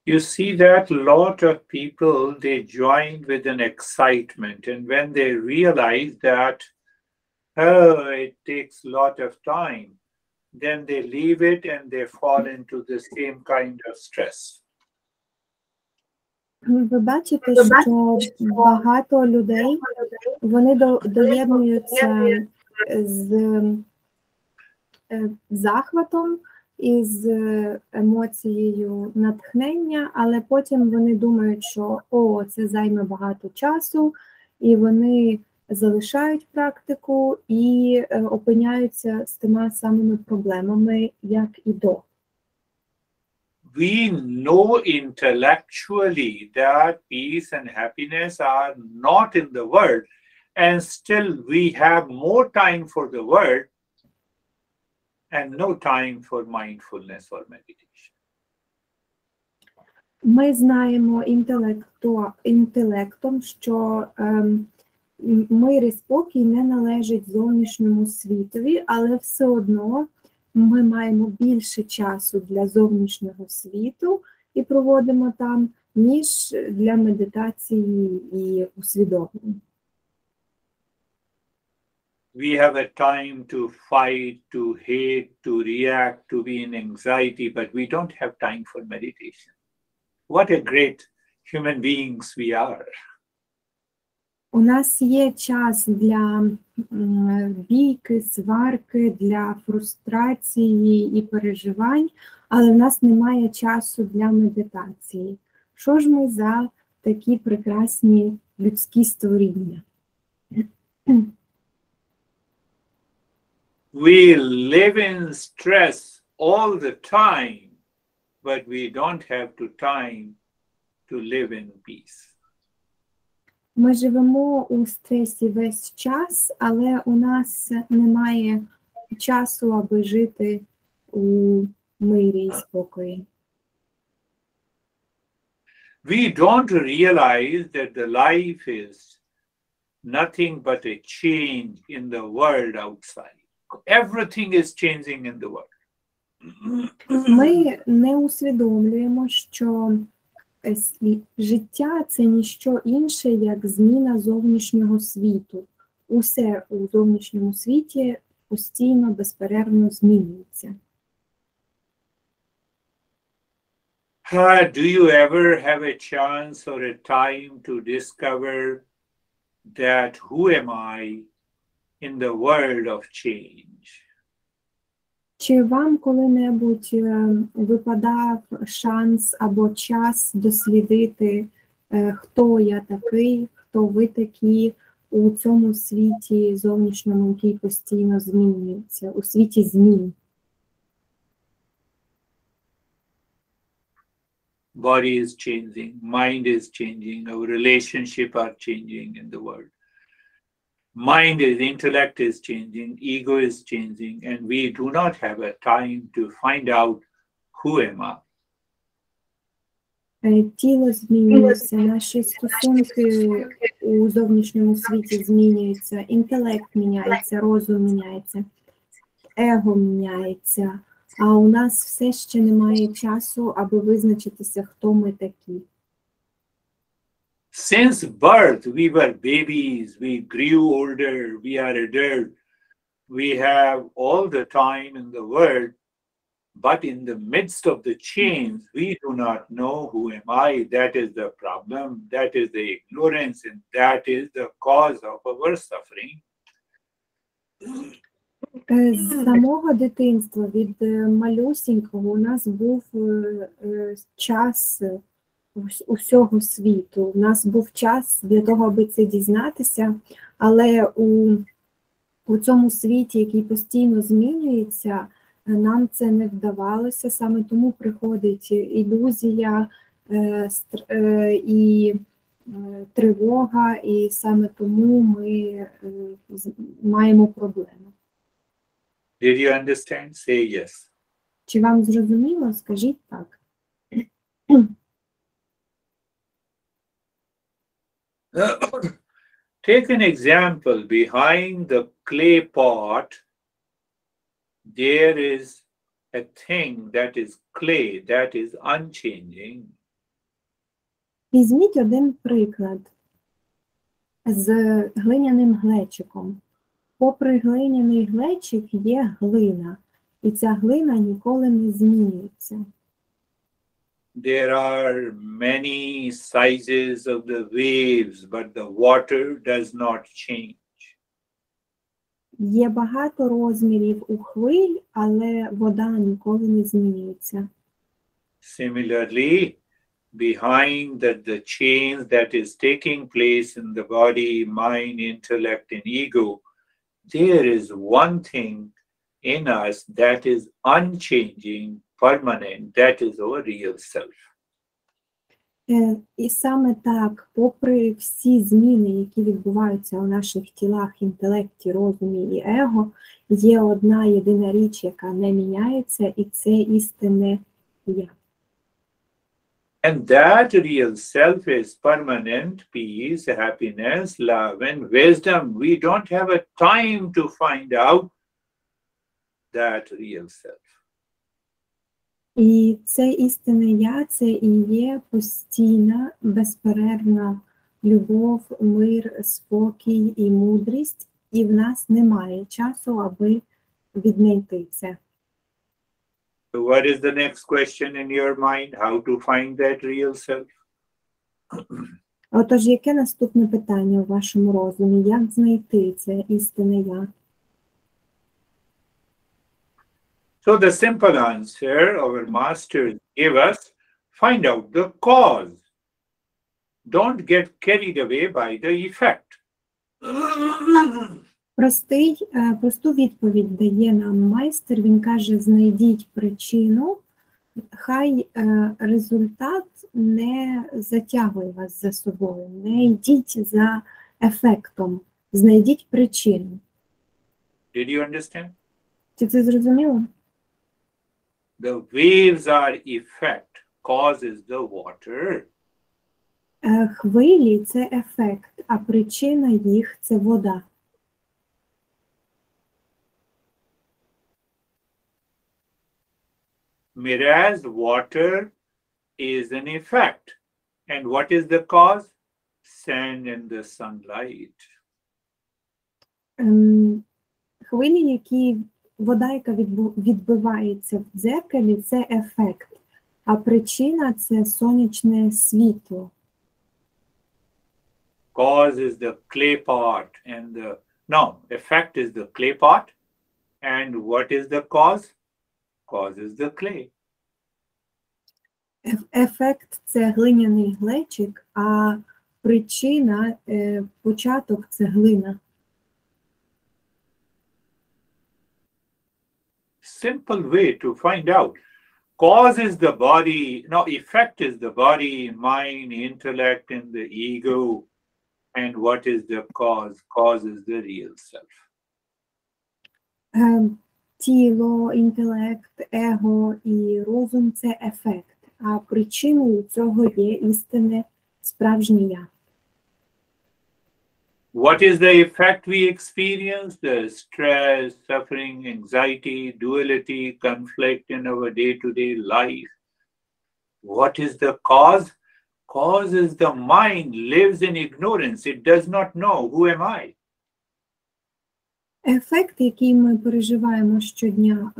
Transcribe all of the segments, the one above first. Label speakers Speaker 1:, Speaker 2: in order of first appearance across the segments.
Speaker 1: You see that a lot of people, they join with an excitement, and when they realize that, oh, it takes a lot of time, then they leave it and they fall into the same kind of stress.
Speaker 2: Ви бачите, що багато людей, вони доєднуються з захватом і з емоцією натхнення, але потім вони думають, що о, це займе багато часу, і вони залишають практику і опиняються з тими самими проблемами, як і до.
Speaker 1: We know intellectually that peace and happiness are not in the world, and still we have more time for the world and no time for mindfulness or meditation.
Speaker 2: Ми знаємо інтелектом, що мир і спокій не належить зовнішньому світові, але все одно ми маємо більше часу для зовнішнього світу і проводимо там, ніж для медитації і усвідомлення.
Speaker 1: We have a time to fight, to hate, to react, to be in anxiety, but we don't have time for meditation. What a great human beings we are.
Speaker 2: У нас є час для бійки, сварки, для фрустрації і переживань, але в нас немає часу для медитації. Що ж ми за такі прекрасні людські створіння?
Speaker 1: We live in stress all the time, but we don't have the time to live in peace.
Speaker 2: Ми живемо у стресі весь час, але у нас немає часу, аби жити у мирі і спокої.
Speaker 1: We don't realize that the life is nothing but a change in the world outside. Everything is changing in the world.
Speaker 2: Ми не усвідомлюємо, що життя – це ніщо інше, як зміна зовнішнього світу. Усе у зовнішньому світі постійно, безперервно змінюється.
Speaker 1: Do you ever have a chance or a time to discover that who am I in the world of change?
Speaker 2: Чи вам коли-небудь випадав шанс або час дослідити, хто я такий, хто ви такі у цьому світі зовнішньому, який постійно змінюється, у світі змін?
Speaker 1: Body is changing, mind is changing, our relationships are changing in the world. Mind is, intellect is changing, ego is changing, and we do not have a time to find out who am I.
Speaker 2: Тіло змінюється, наші стосунки у зовнішньому світі змінюються, інтелект міняється, розум міняється, его міняється, а у нас все ще немає часу, аби визначитися, хто ми такі.
Speaker 1: Since birth, we were babies, we grew older, we are adult, we have all the time in the world, but in the midst of the change, we do not know who am I. That is the problem, that is the ignorance, and that is the cause of our suffering.
Speaker 2: З самого дитинства, від малюсінького, у нас був час усього світу. У нас був час для того, аби це дізнатися, але у цьому світі, який постійно змінюється, нам це не вдавалося, саме тому приходить ілюзія і тривога, і саме тому ми маємо проблеми.
Speaker 1: Did you understand? Say yes.
Speaker 2: Чи вам зрозуміло? Скажіть так.
Speaker 1: Take an example. Behind the clay pot, there is a thing that is clay, that is unchanging.
Speaker 2: Візьміть один приклад з глиняним глечиком. Попри глиняний глечик є глина, і ця глина ніколи не змінюється.
Speaker 1: There are many sizes of the waves, but the water does not change.
Speaker 2: Є багато розмірів у хвиль, але вода ніколи не змінюється.
Speaker 1: Similarly, behind the change that is taking place in the body, mind, intellect, and ego, there is one thing in us that is unchanging, permanent, that is our real self.
Speaker 2: І саме так, попри всі зміни, які відбуваються у наших тілах, інтелекті, розумі і его, є одна єдина річ, яка не міняється, і це істинне «Я».
Speaker 1: And that real self is permanent, peace, happiness, love, and wisdom. We don't have a time to find out that real self.
Speaker 2: І це істинне «Я» – це і є постійна, безперервна любов, мир, спокій і мудрість, і в нас немає часу, аби віднайти це.
Speaker 1: So what is the next question in your mind? How to find that real self?
Speaker 2: Отож, яке наступне питання у вашому розумі? Як знайти це істинне «Я»?
Speaker 1: So the simple answer our masters gave us, find out the cause. Don't get carried away by the effect.
Speaker 2: Просту відповідь дає нам майстер. Він каже, знайдіть причину, хай результат не затягує вас за собою, не йдіть за ефектом, знайдіть причину.
Speaker 1: Did you understand?
Speaker 2: Чи це зрозуміло?
Speaker 1: The waves are effect, cause is the water.
Speaker 2: Хвилі – це ефект, а причина їх – це вода.
Speaker 1: Whereas water is an effect. And what is the cause? Sand and the sunlight.
Speaker 2: Хвилі, вода, яка відбивається в дзеркалі, це ефект, а причина – це сонячне світло.
Speaker 1: Cause is the clay pot and effect is the clay pot. And what is the cause? Cause is the clay.
Speaker 2: Ефект – це глиняний глечик, а причина, початок – це глина.
Speaker 1: Simple way to find out. Cause is the body, effect is the body, mind, intellect, and the ego. And what is the cause? Cause is the real self.
Speaker 2: Тіло, інтелект, его і розум – це ефект, а причиною цього є істинне справжнє «Я».
Speaker 1: What is the effect we experience? The stress, suffering, anxiety, duality, conflict in our day-to-day life. What is the cause? Cause is the mind lives in ignorance. It does not know who am I.
Speaker 2: Ефект, який ми переживаємо щодня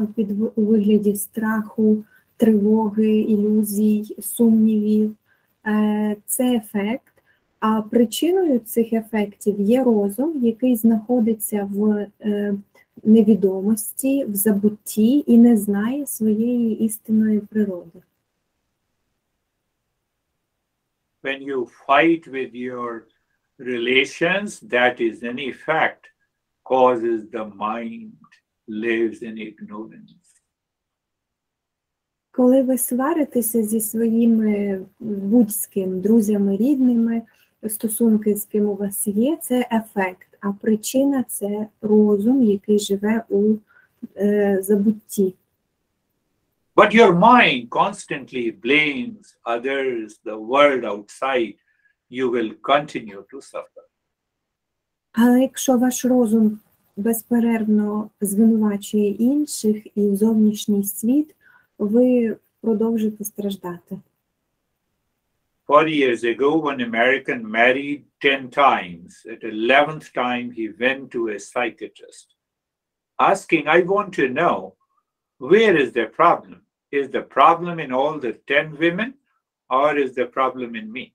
Speaker 2: у вигляді страху, тривоги, ілюзій, сумнівів, це ефект. А причиною цих ефектів є розум, який знаходиться в невідомості, в забутті і не знає своєї істинної природи.
Speaker 1: When you fight with your relations, that is an effect. Causes the mind lives in ignorance.
Speaker 2: Коли ви сваритеся зі своїми будь з ким, друзями, рідними, стосунки з ким у вас є, це ефект, а причина – це розум, який живе у забутті.
Speaker 1: But your mind constantly blames others, the world outside, you will continue to suffer.
Speaker 2: Але якщо ваш розум безперервно звинувачує інших і зовнішній світ, ви продовжите страждати.
Speaker 1: 40 years ago, one American married 10 times. At 11th time, he went to a psychiatrist, asking, I want to know, where is the problem? Is the problem in all the 10 women, or is the problem in me?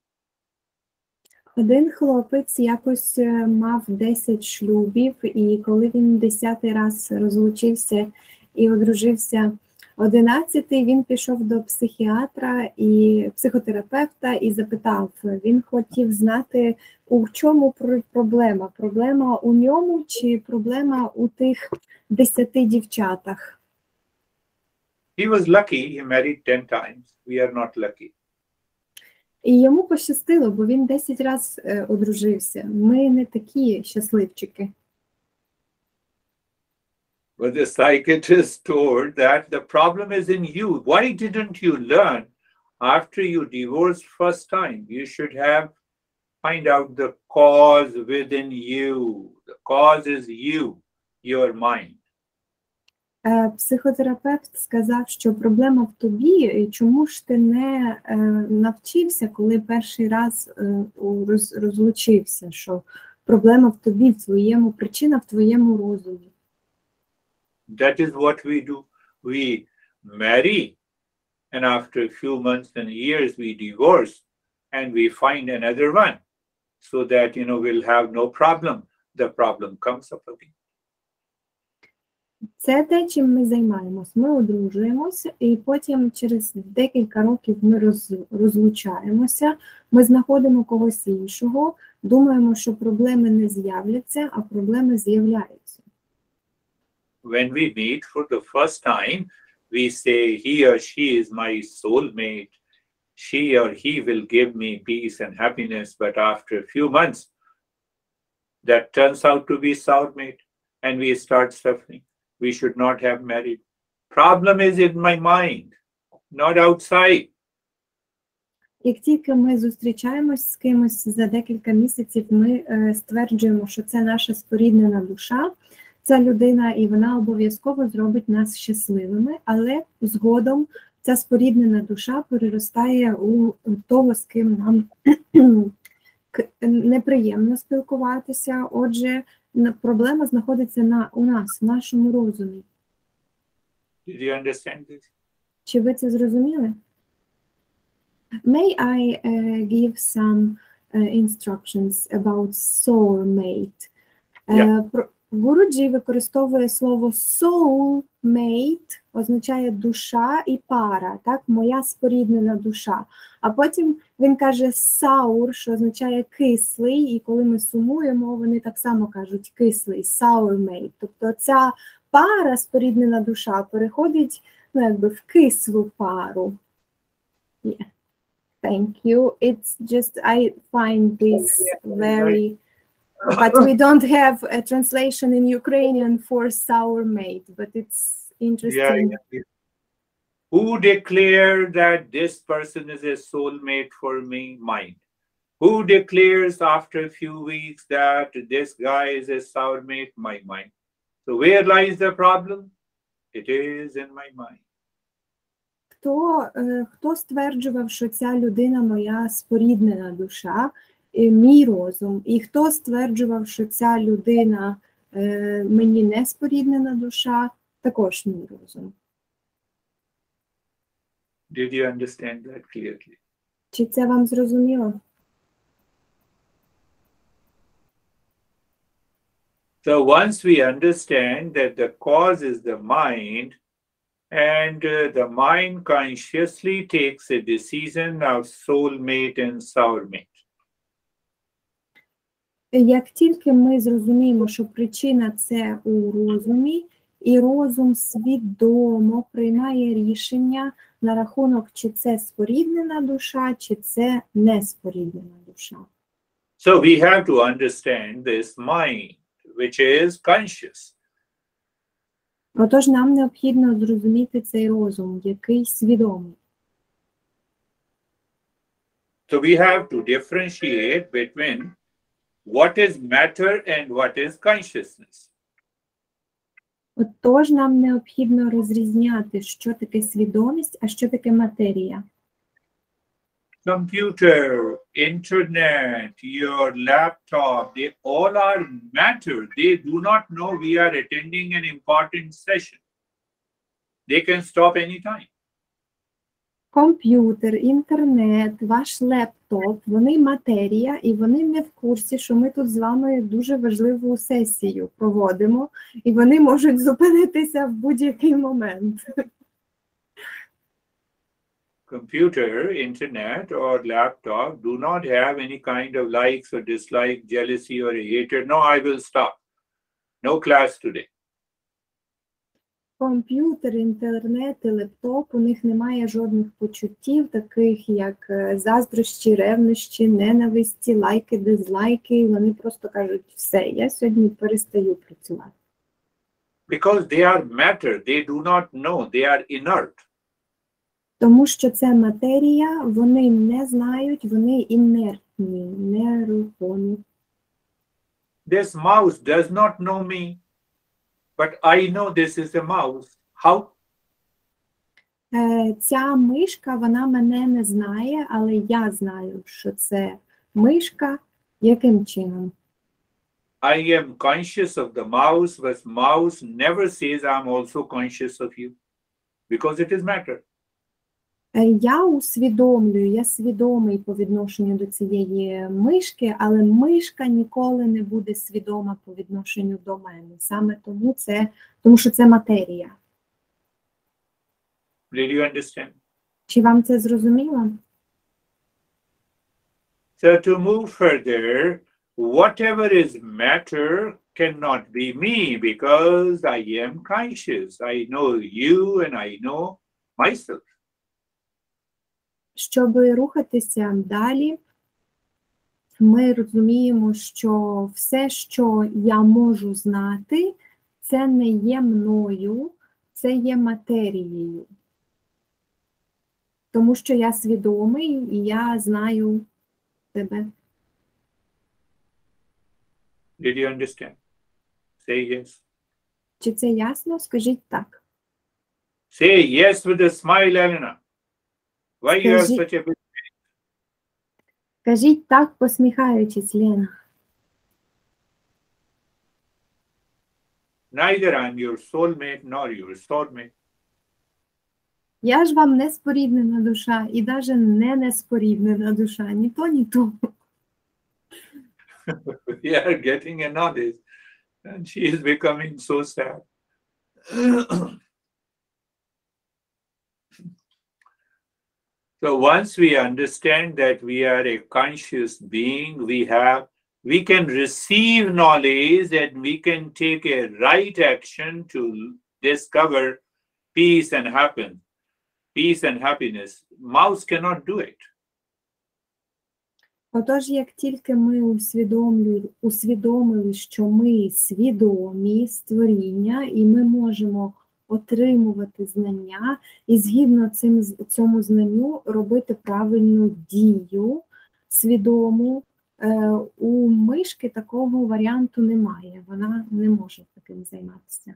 Speaker 2: Один хлопець якось мав 10 шлюбів, і коли він 10-й раз розлучився і одружився 11-й, він пішов до психіатра і психотерапевта і запитав, він хотів знати, у чому проблема. Проблема у ньому чи проблема у тих 10 дівчатах?
Speaker 1: He was lucky, he married 10 times. We are not lucky.
Speaker 2: І йому пощастило, бо він 10 разів одружився. Ми не такі щасливчики.
Speaker 1: But the psychiatrist told that the problem is in you. Why didn't you learn after you divorced first time? You should have find out the cause within you. The cause is you, your mind.
Speaker 2: Психотерапевт сказав, що проблема в тобі, чому ж ти не навчився, коли перший раз розлучився, що проблема в тобі, в твоєму, причина в твоєму розумі.
Speaker 1: That is what we do. We marry, and after a few months and years we divorce, and we find another one, so that, we'll have no problem. The problem comes up again.
Speaker 2: Це те, чим ми займаємось. Ми одружуємося, і потім через декілька років ми розлучаємося, ми знаходимо когось іншого, думаємо, що проблеми не з'являться, а проблеми з'являються.
Speaker 1: When we meet for the first time, we say, he or she is my soulmate. She or he will give me peace and happiness. But after a few months, that turns out to be soulmate, and we start suffering. We should not have married. Problem is in my mind, not outside.
Speaker 2: Як тільки ми зустрічаємось з кимось за декілька місяців, ми стверджуємо, що це наша споріднена душа, ця людина, і вона обов'язково зробить нас щасливими, але згодом ця споріднена душа переростає у того, з ким нам неприємно спілкуватися. Отже, проблема знаходиться у нас, в нашому розумі.
Speaker 1: Did you understand this?
Speaker 2: Чи ви це зрозуміли? May I give some instructions about soulmate? Гуруджі використовує слово soulmate, означає душа і пара, так, моя споріднена душа. А потім він каже sour, що означає кислий, і коли ми сумуємо, вони так само кажуть кислий, sourmate. Тобто ця пара, споріднена душа, переходить, в кислу пару. Yeah. Thank you. It's just, I find this very... But we don't have a translation in Ukrainian for soulmate, but it's interesting.
Speaker 1: Yeah. Who declared that this person is a soulmate for me? Mind. Who declares after a few weeks that this guy is a soulmate? My mind. So where lies the problem? It is in my mind.
Speaker 2: Хто стверджував, що ця людина моя споріднена душа? Мій розум. І хто стверджував, що ця людина мені не споріднена душа, також мій розум.
Speaker 1: Did you understand that clearly?
Speaker 2: Чи це вам зрозуміло?
Speaker 1: So once we understand that the cause is the mind, and the mind consciously takes a decision of soulmate and soulmate.
Speaker 2: Як тільки ми зрозуміємо, що причина – це у розумі, і розум свідомо приймає рішення на рахунок, чи це споріднена душа, чи це не споріднена душа.
Speaker 1: So we have to understand this mind, which is conscious.
Speaker 2: Отож, нам необхідно зрозуміти цей розум, який свідомий.
Speaker 1: So we have to differentiate between what is matter and what is consciousness.
Speaker 2: Отож, нам необхідно розрізняти, що таке свідомість, а що таке матерія.
Speaker 1: Computer, internet, your laptop, they all are matter. They do not know we are attending an important session. They can stop anytime.
Speaker 2: Комп'ютер, інтернет, ваш лептоп, вони матерія, і вони не в курсі, що ми тут з вами дуже важливу сесію проводимо, і вони можуть зупинитися в будь-який момент.
Speaker 1: Computer, internet, or laptop do not have any kind of likes or dislike, jealousy or hatred. No, I will stop. No class today.
Speaker 2: Комп'ютер, інтернет і лептоп, у них немає жодних почуттів, таких як заздрощі, ревнощі, ненависті, лайки, дизлайки. Вони просто кажуть, все, я сьогодні перестаю працювати.
Speaker 1: Because they are matter, they do not know, they are inert.
Speaker 2: Тому що це матерія, вони не знають, вони інертні, нерухомі.
Speaker 1: This mouse does not know me, but I know this is a mouse. How?
Speaker 2: Ця мишка, вона мене не знає, але я знаю, що це мишка. Яким чином?
Speaker 1: I am conscious of the mouse, but mouse never says I'm also conscious of you, because it is matter.
Speaker 2: Я усвідомлюю, я свідомий по відношенню до цієї мишки, але мишка ніколи не буде свідома по відношенню до мене. Саме тому що це матерія.
Speaker 1: Did you understand?
Speaker 2: Чи вам це зрозуміло?
Speaker 1: So to move further, whatever is matter cannot be me, because I am conscious. I know you and I know myself.
Speaker 2: Щоб рухатися далі, ми розуміємо, що все, що я можу знати, це не є мною, це є матерією. Тому що я свідомий і я знаю тебе.
Speaker 1: Did you understand? Say yes.
Speaker 2: Чи це ясно? Скажіть так.
Speaker 1: Say yes with a smile, Elena. Why you have such a big...
Speaker 2: Кажіть так, посміхаючись, Лена.
Speaker 1: Neither I'm your soulmate nor your soulmate.
Speaker 2: Я ж вам не споріднена душа, і навіть не неспоріднена душа, ні то, ні то.
Speaker 1: We are getting a knowledge, and she is becoming so sad. So once we understand that we are a conscious being, we can receive knowledge and we can take a right action to discover peace and happiness. Peace and happiness. Mouse cannot do it.
Speaker 2: Отож, як тільки ми усвідомили, що ми свідомі створіння, і ми можемо отримувати знання, і згідно цьому знанню робити правильну дію, свідому, у мишки такого варіанту немає, вона не може таким займатися.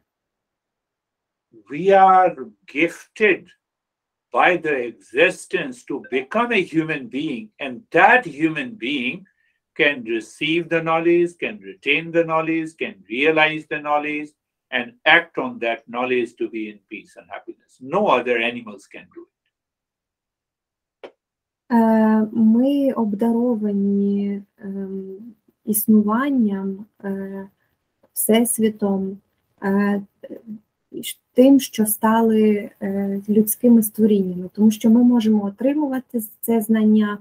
Speaker 1: We are gifted by the existence to become a human being, and that human being can receive the knowledge, can retain the knowledge, can realize the knowledge, and act on that knowledge to be in peace and happiness. No other animals can do it.
Speaker 2: Ми обдаровані існуванням, всесвітом, тим, що стали людськими створіннями, тому що ми можемо отримувати це знання,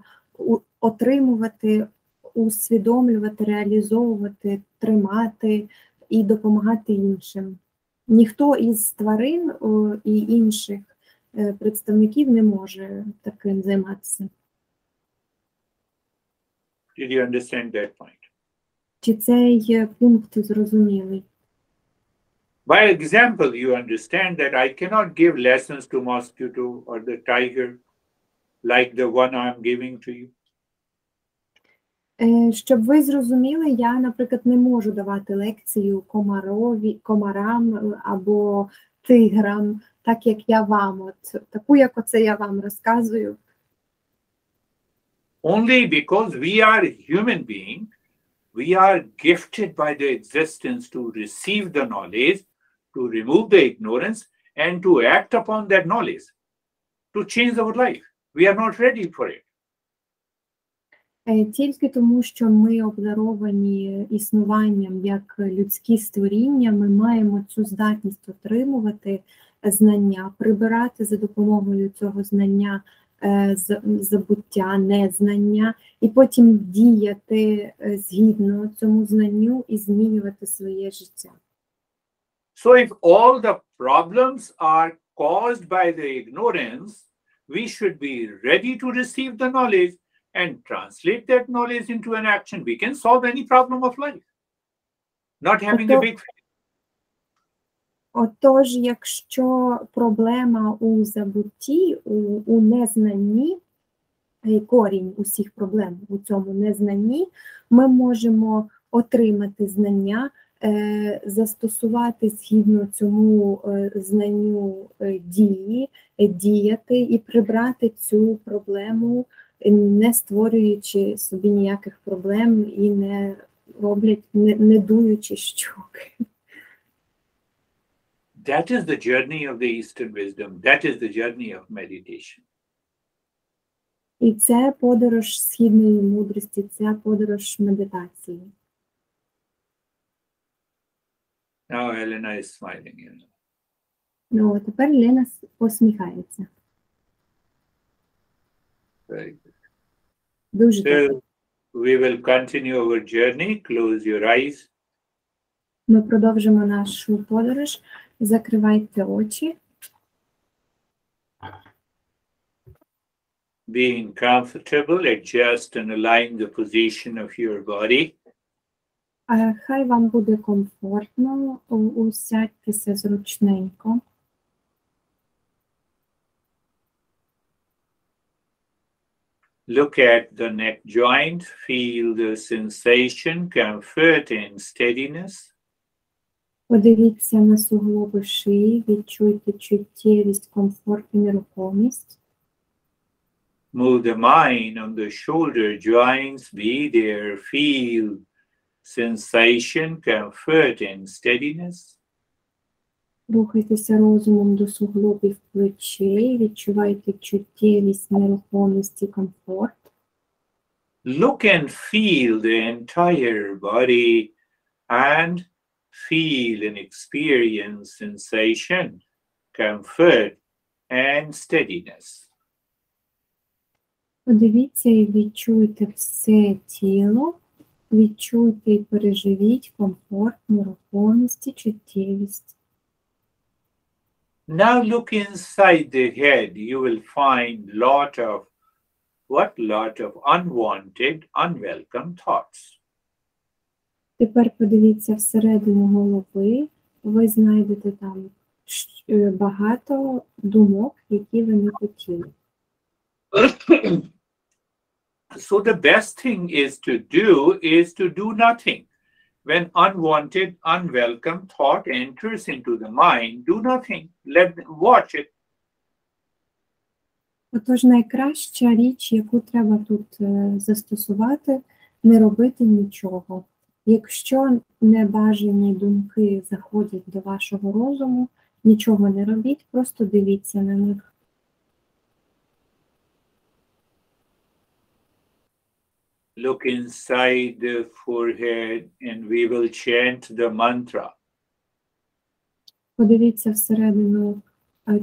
Speaker 2: отримувати, усвідомлювати, реалізовувати, тримати і допомагати іншим. Ніхто із тварин і інших представників не може таким займатися.
Speaker 1: Did you understand that point?
Speaker 2: Чи цей пункт зрозумілий?
Speaker 1: By example, you understand that I cannot give lessons to mosquito or the tiger like the one I'm giving to you.
Speaker 2: Щоб ви зрозуміли, я, наприклад, не можу давати лекцію комарам або тиграм, так як я вам, таку, як оце я вам розказую.
Speaker 1: Only because we are human beings, we are gifted by the existence to receive the knowledge, to remove the ignorance, and to act upon that knowledge, to change our life. We are not ready for it.
Speaker 2: Тільки тому, що ми обдаровані існуванням як людські створіння, ми маємо цю здатність отримувати знання, прибирати за допомогою цього знання забуття, незнання, і потім діяти згідно цьому знанню і змінювати своє життя.
Speaker 1: So if all the problems are caused by the ignorance, we should be ready to receive the knowledge and translate that knowledge into an action. We can solve any problem of life. Not having a big faith.
Speaker 2: Отож, якщо проблема у забутті, у незнанні, корінь усіх проблем у цьому незнанні, ми можемо отримати знання, застосувати згідно цьому знанню діяти і прибрати цю проблему, не створюючи собі ніяких проблем і не дуючи щоки.
Speaker 1: That is the journey of the Eastern wisdom. That is the journey of meditation.
Speaker 2: І це подорож східної мудрості, це подорож медитації.
Speaker 1: Now Elena is smiling.
Speaker 2: Ну, а тепер Лена посміхається.
Speaker 1: Very good.
Speaker 2: Дуже
Speaker 1: So
Speaker 2: добре.
Speaker 1: we will continue our journey. Close your eyes.
Speaker 2: Ми продовжимо нашу подорож. Закривайте очі.
Speaker 1: Being comfortable, adjust and align the position of your body.
Speaker 2: Хай вам буде комфортно, усядьтеся зручненько.
Speaker 1: Look at the neck joint, feel the sensation, comfort and steadiness.
Speaker 2: Подивіться на суглоби шиї, відчуйте чуттєвість, комфорт і нерухомість.
Speaker 1: Move the mind on the shoulder joints, be there, feel sensation, comfort and steadiness.
Speaker 2: Рухайтеся розумом до суглобів плечей, відчувайте чуттєвість, нерухомість і комфорт.
Speaker 1: Look and feel the entire body and feel and experience sensation, comfort and steadiness.
Speaker 2: Подивіться і відчуйте все тіло, відчуйте і переживіть комфорт, нерухомість і чуттєвість.
Speaker 1: Now look inside the head. You will find lot of unwanted, unwelcome thoughts.
Speaker 2: Тепер подивіться всередину голови, ви знайдете там багато думок, які ви не хотіли.
Speaker 1: So the best thing is to do nothing. When unwanted, unwelcome thought enters into the mind, do nothing. Watch it.
Speaker 2: Отож, найкраща річ, яку треба тут застосувати, не робити нічого. Якщо небажані думки заходять до вашого розуму, нічого не робіть, просто дивіться на них.
Speaker 1: Look inside the forehead and we will chant the mantra.
Speaker 2: Подивіться всередину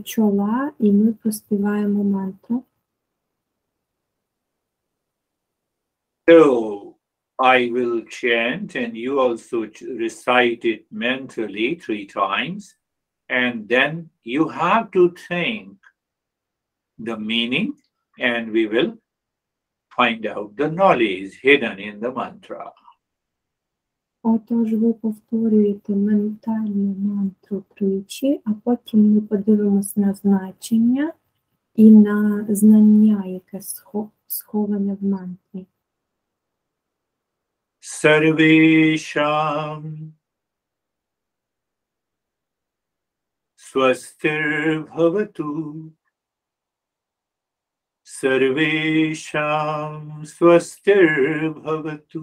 Speaker 2: чола і ми проспіваємо мантру.
Speaker 1: So I will chant and you also recite it mentally 3 times. And then you have to think the meaning and we will find out the knowledge hidden in the mantra.
Speaker 2: Отож, ви повторюєте ментальну мантру тричі, а потім ми подивимось на значення і на знання, яке сховане в мантрі.
Speaker 1: Sarvesham swastir bhavatu Sarvesham swastir bhavatu.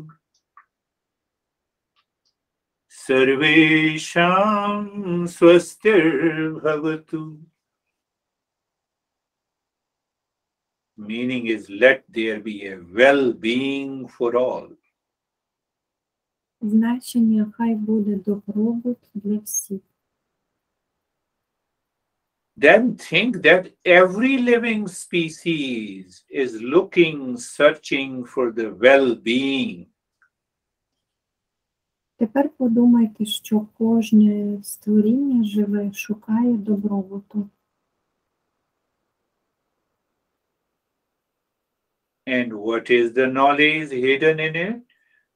Speaker 1: Sarvesham swastir bhavatu. Meaning is, let there be a well-being for all.
Speaker 2: Значення хай буде добробут для всіх.
Speaker 1: Then think that every living species is looking, searching for the well-being.
Speaker 2: Тепер подумайте, що кожне створіння живе шукає добробуту.
Speaker 1: And what is the knowledge hidden in it?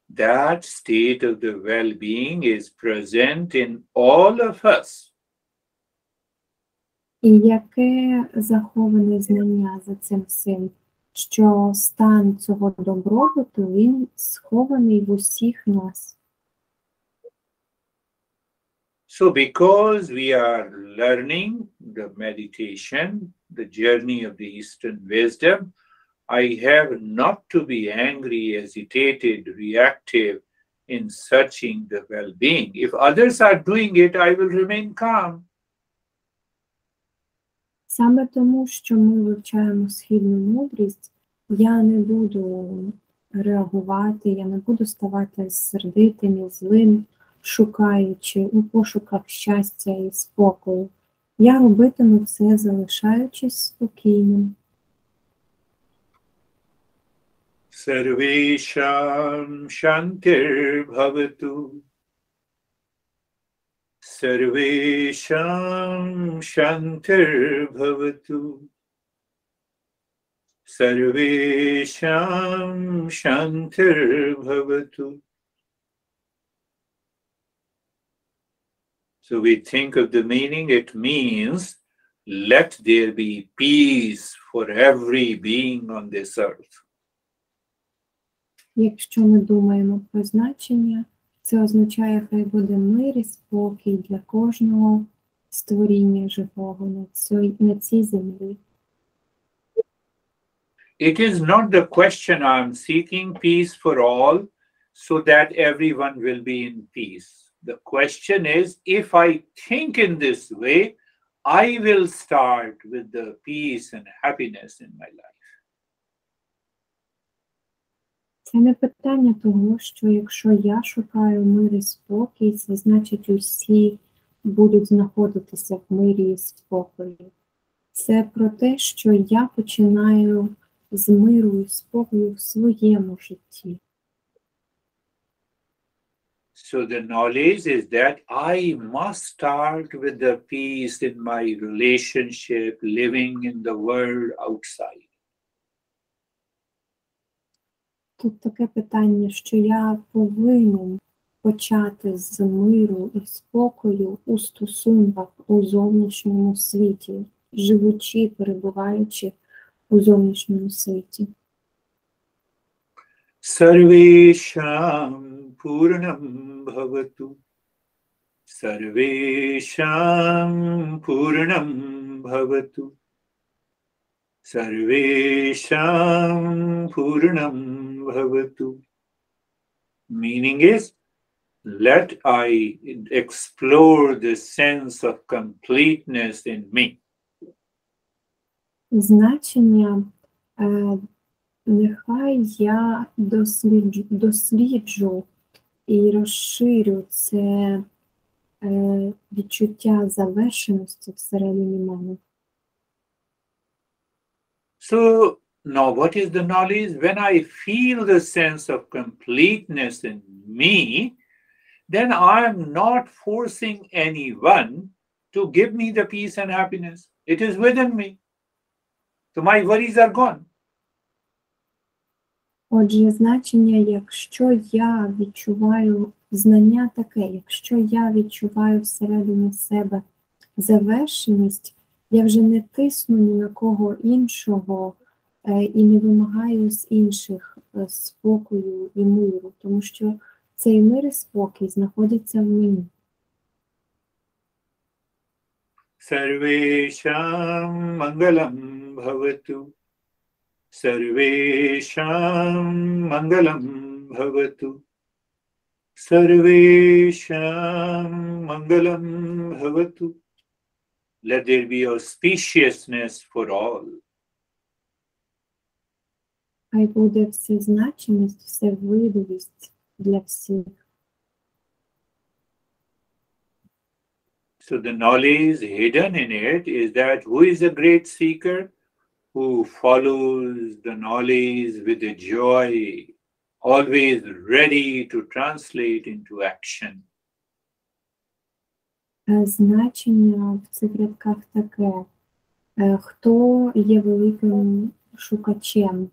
Speaker 1: That state of the well-being is present in all of us.
Speaker 2: І яке заховане знання за цим всім? Що стан цього добробуту, він схований в усіх нас.
Speaker 1: So because we are learning the meditation, the journey of the Eastern wisdom, I have not to be angry, agitated, reactive in searching the well-being. If others are doing it, I will remain calm.
Speaker 2: Саме тому, що ми вивчаємо східну мудрість, я не буду реагувати, я не буду ставати сердитим і злим, шукаючи у пошуках щастя і спокою. Я робитиму це, залишаючись спокійним.
Speaker 1: Sarvesham shantir bhavatu. Sarvesham shantir bhavatu. Sarvesham shantir bhavatu. So we think of the meaning, it means let there be peace for every being on this earth.
Speaker 2: Якщо ми думаємо про значення, це означає, хай буде мир і спокій для кожного створіння живого на цій землі.
Speaker 1: It is not the question I'm seeking peace for all so that everyone will be in peace. The question is, if I think in this way, I will start with the peace and happiness in my life.
Speaker 2: Це не питання того, що якщо я шукаю мир і спокій, це значить усі будуть знаходитися в мирі і спокої. Це про те, що я починаю з миру і спокою в своєму житті.
Speaker 1: So the knowledge is that I must start with the peace in my relationship, living in the world outside.
Speaker 2: Тут таке питання, що я повинен почати з миру і спокою у стосунках у зовнішньому світі, живучи, перебуваючи у зовнішньому світі.
Speaker 1: Sarvesham Purnam Bhavatu. Sarvesham Purnam Bhavatu. Sarvesham Purnam Bhavatu. Meaning is, let I explore the sense of completeness in me.
Speaker 2: Значення нехай я досліджу і розширю це відчуття завершеності всередині мене.
Speaker 1: So now what is the knowledge? When I feel the sense of completeness in me, then I am not forcing anyone to give me the peace and happiness. It is within me. So my worries are gone.
Speaker 2: Отже, значення, якщо я відчуваю знання таке, якщо я відчуваю всередині себе завершеність, я вже не тисну ні на кого іншого і не вимагаю з інших спокою і миру, тому що цей мир і спокій знаходиться в мені.
Speaker 1: Sarvesham Mangalam Bhavatu. Sarvesham Mangalam Bhavatu. Sarvesham Mangalam Bhavatu. Let there be auspiciousness for all.
Speaker 2: Хай буде всезначність, всевидовість для всіх.
Speaker 1: So the knowledge hidden in it is that who is a great seeker? Who follows the knowledge with a joy, always ready to translate into action.
Speaker 2: Значення в цих рядках таке. Хто є великим шукачем?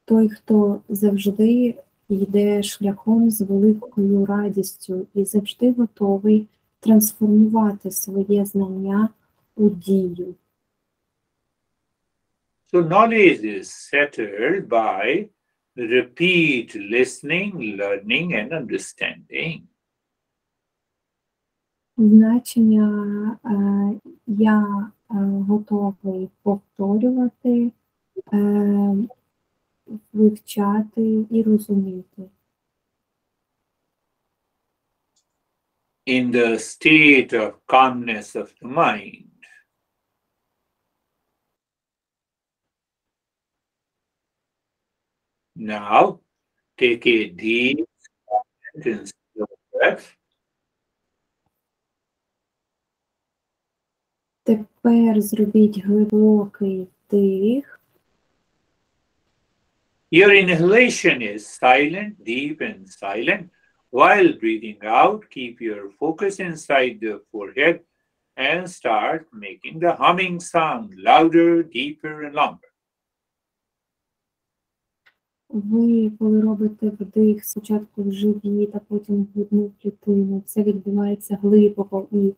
Speaker 2: Той, хто завжди йде шляхом з великою радістю і завжди готовий трансформувати своє знання у дію.
Speaker 1: So knowledge is settled by repeat listening, learning and understanding.
Speaker 2: Значення я готовий повторювати, вивчати і розуміти.
Speaker 1: In the state of calmness of the mind. Now, take a deep and slow breath.
Speaker 2: Тепер зробіть глибокий вдих.
Speaker 1: Your inhalation is silent, deep and silent. While breathing out, keep your focus inside the forehead and start making the humming sound louder, deeper and longer.
Speaker 2: Ви, коли робите вдих, спочатку в живіт, а потім в грудну клітину, це відбувається глибоко і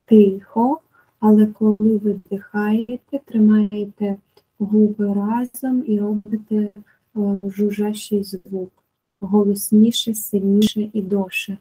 Speaker 2: тихо, але коли ви вдихаєте, тримаєте губи разом і робите жужжащий звук, голосніше, сильніше і довше.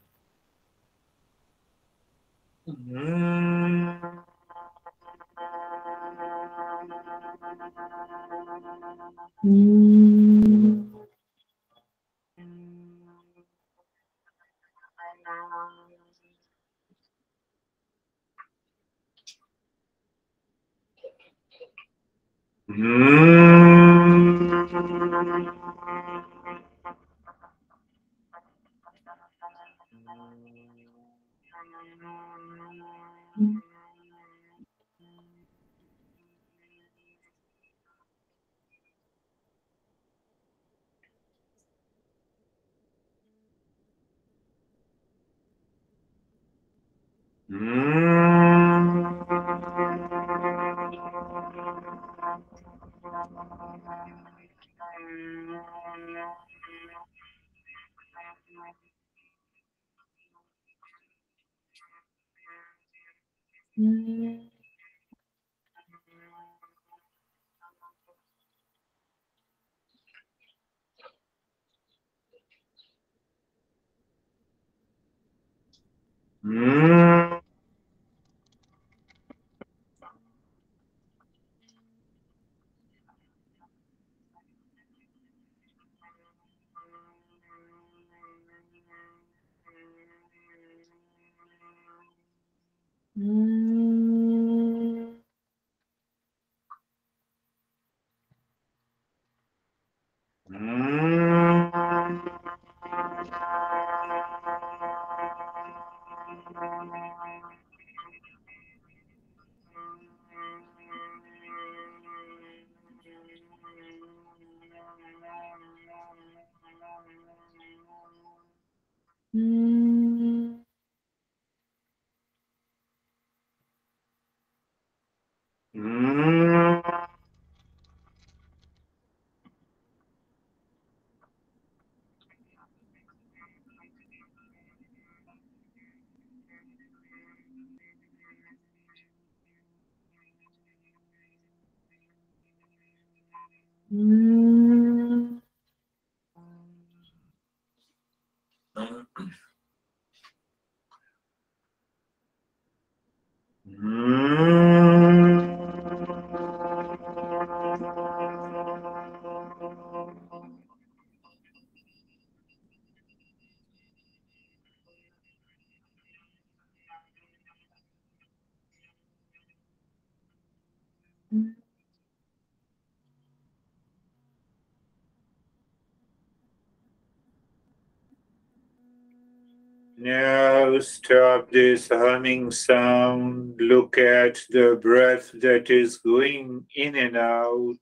Speaker 1: Now stop this humming sound. Look at the breath that is going in and out.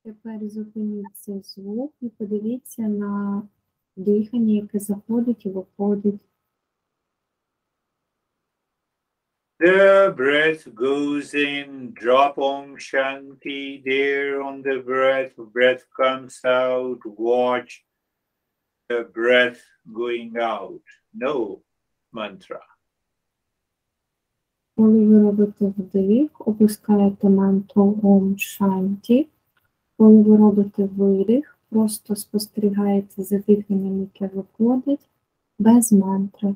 Speaker 2: Тепер зупиніть цей звук і подивіться на дихання, яке заходить і виходить.
Speaker 1: The breath goes in, drop Om Shanti there on the breath. Breath comes out, watch the breath going out. No mantra.
Speaker 2: Коли ви робите вдих, опускаєте мантру Ом Шанті. Коли ви робите видих, просто спостерігаєте за диханням, яке виходить, без мантри.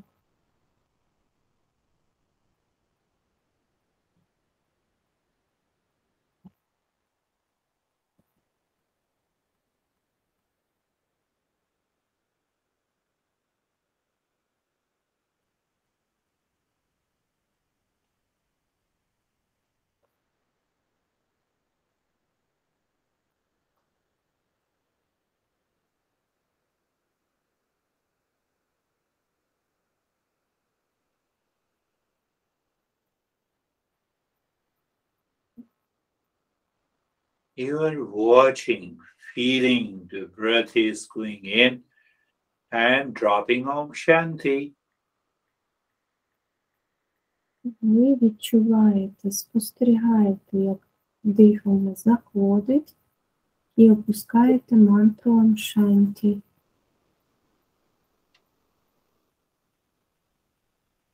Speaker 1: You are watching, feeling the breath is going in and dropping Om Shanti.
Speaker 2: Ви відчуваєте, спостерігаєте, як дихання заходить і опускаєте мантру Ом Шанті.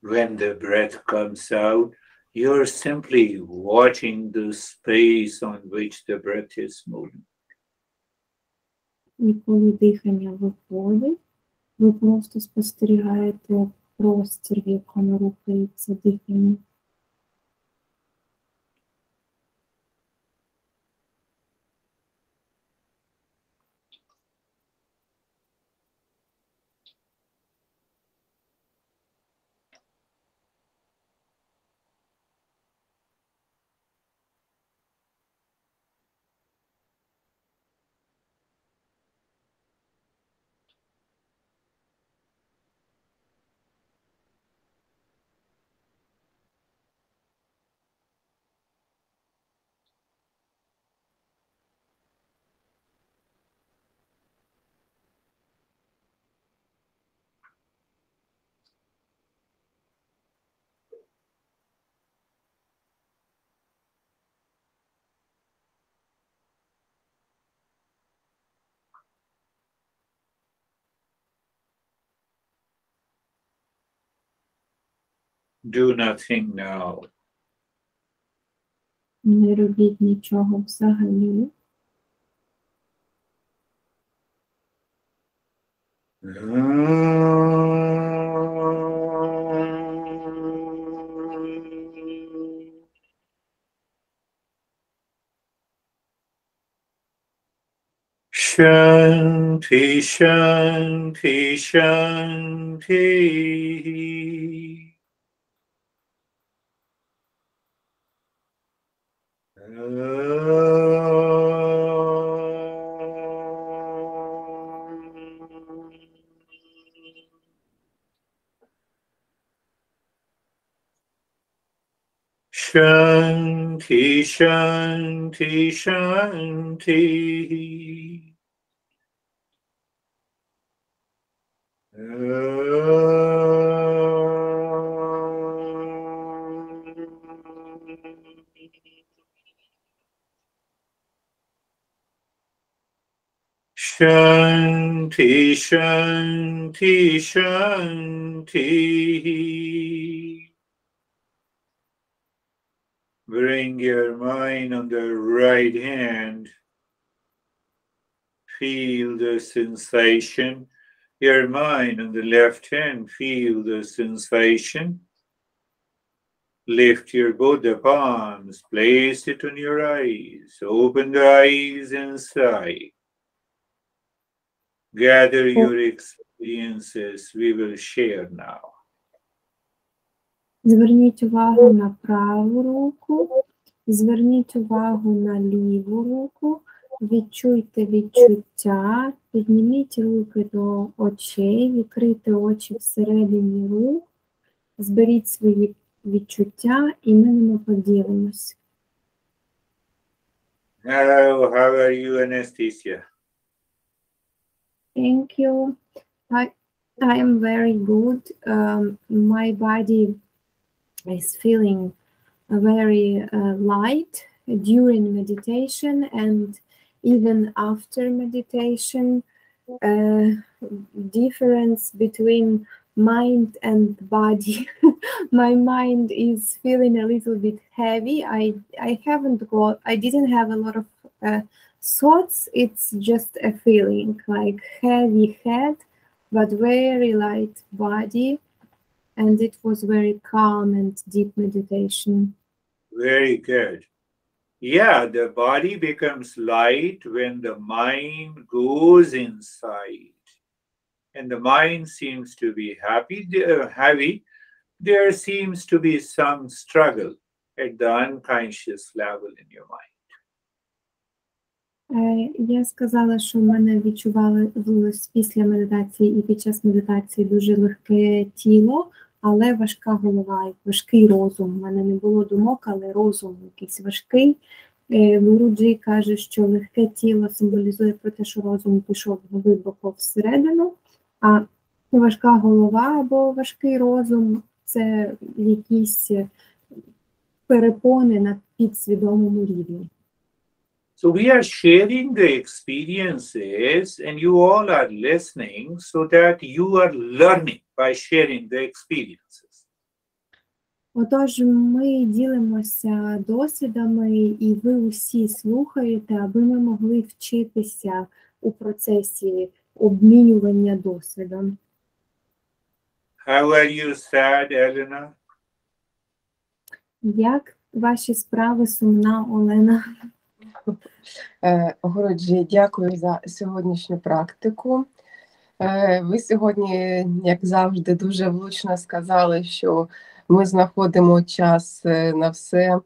Speaker 1: When the breath comes out, you're simply watching the space on which the breath is moving.
Speaker 2: І коли дихання виходить, ви просто спостерігаєте простір, в якому рухається дихання.
Speaker 1: Do nothing now.
Speaker 2: Не робіть нічого взагалі.
Speaker 1: Shanti, Shanti, Shanti. Shanti, Shanti, Shanti. Shanti, Shanti, Shanti. Bring your mind on the right hand. Feel the sensation. Your mind on the left hand. Feel the sensation. Lift your both the palms. Place it on your eyes. Open the eyes and sigh. Gather your experiences. We will share now.
Speaker 2: Зверніть увагу на праву руку, зверніть увагу на ліву руку Відчуйте відчуття, підніміть руки до очей, відкрийте очі всередині рук, зберіть свої відчуття і ми ними поділимось.
Speaker 1: Hello, how are you, Anastasia?
Speaker 2: Thank you. I am very good. My body is feeling very light during meditation and even after meditation. Difference between mind and body. My mind is feeling a little bit heavy. I didn't have a lot of thoughts. It's just a feeling like heavy head, but very light body. And it was very calm and deep meditation.
Speaker 1: Very good. Yeah, the body becomes light when the mind goes inside. And the mind seems to be heavy. There seems to be some struggle at the unconscious level in your mind.
Speaker 2: Я сказала, що в мене відчувалось після медитації і під час медитації дуже легке тіло, але важка голова, важкий розум. У мене не було думок, але розум якийсь важкий. Гуру-джі каже, що легке тіло символізує про те, що розум пішов глибоко всередину, а важка голова або важкий розум – це якісь перепони на підсвідомому рівні.
Speaker 1: So we are sharing the experiences and you all are listening so that you are learning by sharing the experiences.
Speaker 2: Отож, ми ділимося досвідами, і ви усі слухаєте, аби ми могли вчитися у процесі обмінювання досвідом.
Speaker 1: How are you sad, Elena?
Speaker 2: Як ваші справи, сумна Олена?
Speaker 3: Гуру-джі, дякую за сьогоднішню практику. Ви сьогодні, як завжди, дуже влучно сказали, що ми знаходимо час на все,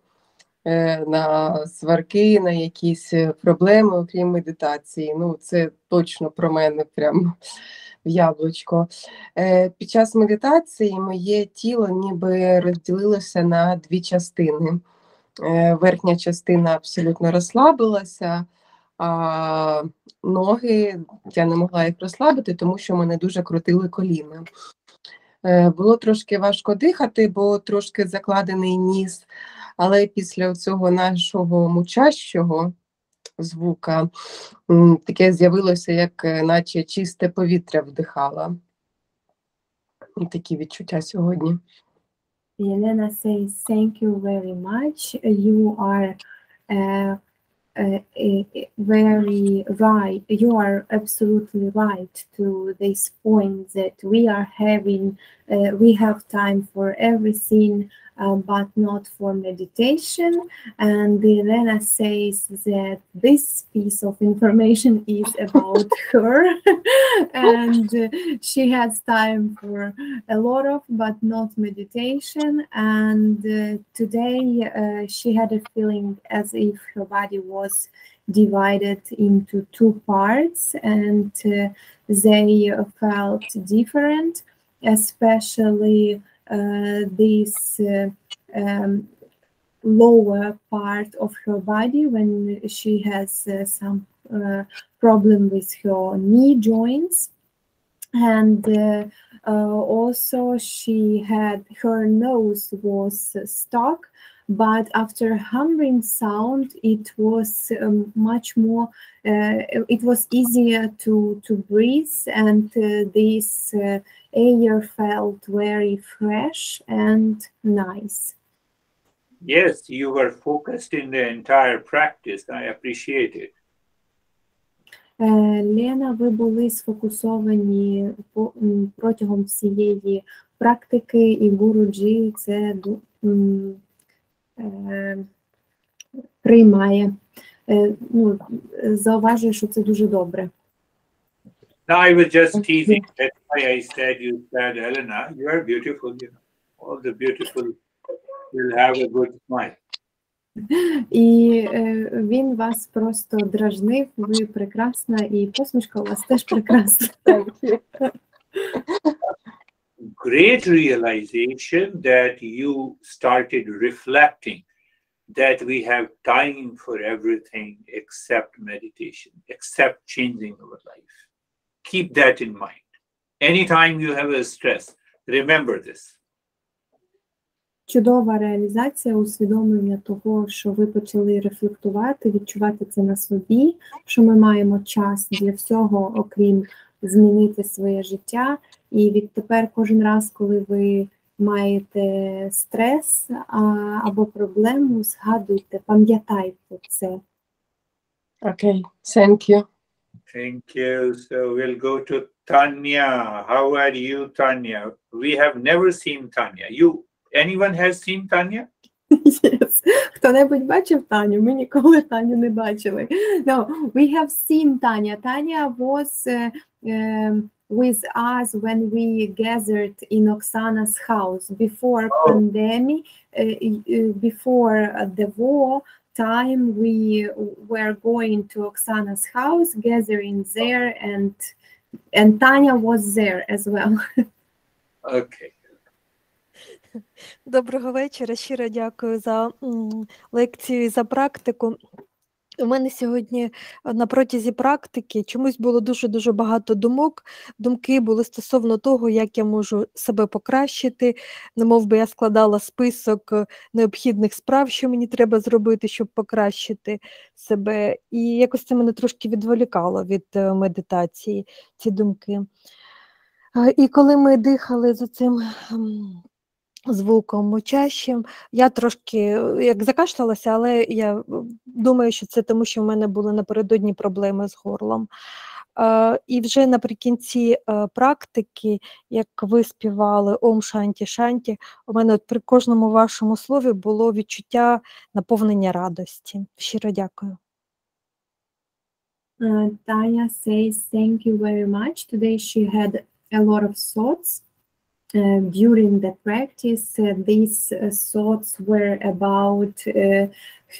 Speaker 3: на сварки, на якісь проблеми, окрім медитації. Ну, це точно про мене прямо в яблучко. Під час медитації моє тіло ніби розділилося на дві частини. Верхня частина абсолютно розслабилася, а ноги, я не могла їх розслабити, тому що мене дуже крутили коліна. Було трошки важко дихати, бо трошки закладений ніс, але після цього нашого мучащого звука таке з'явилося, як наче чисте повітря вдихала. Такі відчуття сьогодні.
Speaker 2: Elena says, thank you very much. You are very right. You are absolutely right to this point that we are having, we have time for everything, but not for meditation. And Elena says that this piece of information is about her, and she has time for a lot of, but not meditation. And today she had a feeling as if her body was divided into two parts, and they felt different, especially this lower part of her body when she has some problem with her knee joints. And also she had, her nose was stuck, but after humming sound it was much more, it was easier to breathe, and this air felt very fresh and nice.
Speaker 1: Yes, you were focused in the entire practice. I appreciate it.
Speaker 2: Лена, ви були сфокусовані протягом всієї практики, і Гуру-джі це приймає. Зауважую, що це дуже добре.
Speaker 1: No, I was just teasing. That's why I said you said, Elena, you are beautiful. You know, all the beautiful will have a good smile.
Speaker 2: І він вас просто дражнив, ви прекрасна, і посмішка у вас теж прекрасна.
Speaker 1: Great realization that you started reflecting that we have time for everything except meditation, except changing our life. Keep that in mind. Anytime you have a stress, remember this.
Speaker 2: Чудова реалізація, усвідомлення того, що ви почали рефлектувати, відчувати це на собі, що ми маємо час для всього, окрім змінити своє життя. І відтепер кожен раз, коли ви маєте стрес або проблему, згадуйте, пам'ятайте це.
Speaker 3: Okay, thank you.
Speaker 1: Thank you. So we'll go to Tanya. How are you, Tanya? We have never seen Tanya. Anyone has seen Tanya?
Speaker 2: Yes. Хто-небудь бачив Таню? Ми ніколи Таню не бачили. No, we have seen Tanya. Tanya was with us when we gathered in Oksana's house before pandemic, before the war time. We were going to Oksana's house, gathering there, and Tanya was there as well.
Speaker 1: Okay.
Speaker 4: Доброго вечора, щиро дякую за лекцію і за практику. У мене сьогодні на протязі практики чомусь було дуже-дуже багато думок. Думки були стосовно того, як я можу себе покращити, немов би я складала список необхідних справ, що мені треба зробити, щоб покращити себе. І якось це мене трошки відволікало від медитації, ці думки. І коли ми дихали за цим звуком мочащим, я трошки як закашлялася, але я думаю, що це тому, що в мене були напередодні проблеми з горлом. І вже наприкінці практики, як ви співали «Ом Шанті Шанті», у мене при кожному вашому слові було відчуття наповнення радості. Щиро дякую.
Speaker 2: Tanya says thank you very much. Today she had a lot of thoughts. During the practice, these thoughts were about